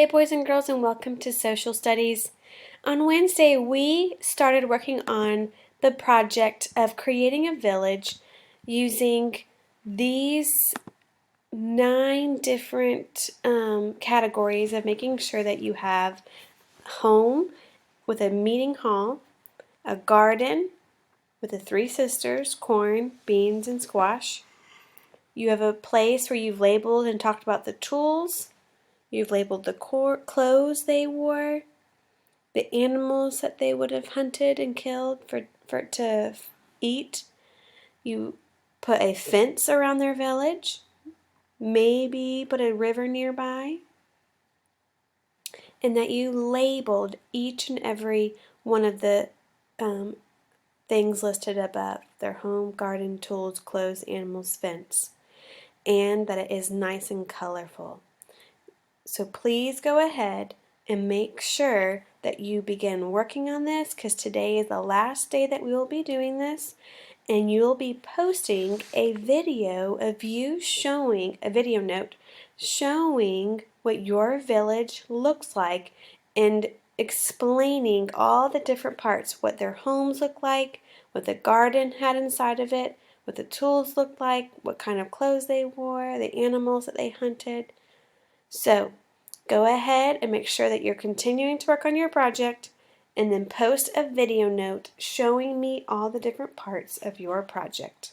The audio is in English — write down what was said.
Hey boys and girls, and welcome to Social Studies. On Wednesday we started working on the project of creating a village using these 9 different categories of making sure that you have home with a meeting hall, a garden with the 3 sisters, corn, beans, and squash. You have a place where you've labeled and talked about the tools. You've labeled the clothes they wore, the animals that they would have hunted and killed for it to eat. You put a fence around their village, maybe put a river nearby, and that you labeled each and every one of the things listed above: their home, garden, tools, clothes, animals, fence, and that it is nice and colorful. So please go ahead and make sure that you begin working on this, because today is the last day that we will be doing this, and you'll be posting a video of you showing a video note showing what your village looks like and explaining all the different parts: what their homes look like, what the garden had inside of it, what the tools looked like, what kind of clothes they wore, the animals that they hunted. So go ahead and make sure that you're continuing to work on your project, and then post a video note showing me all the different parts of your project.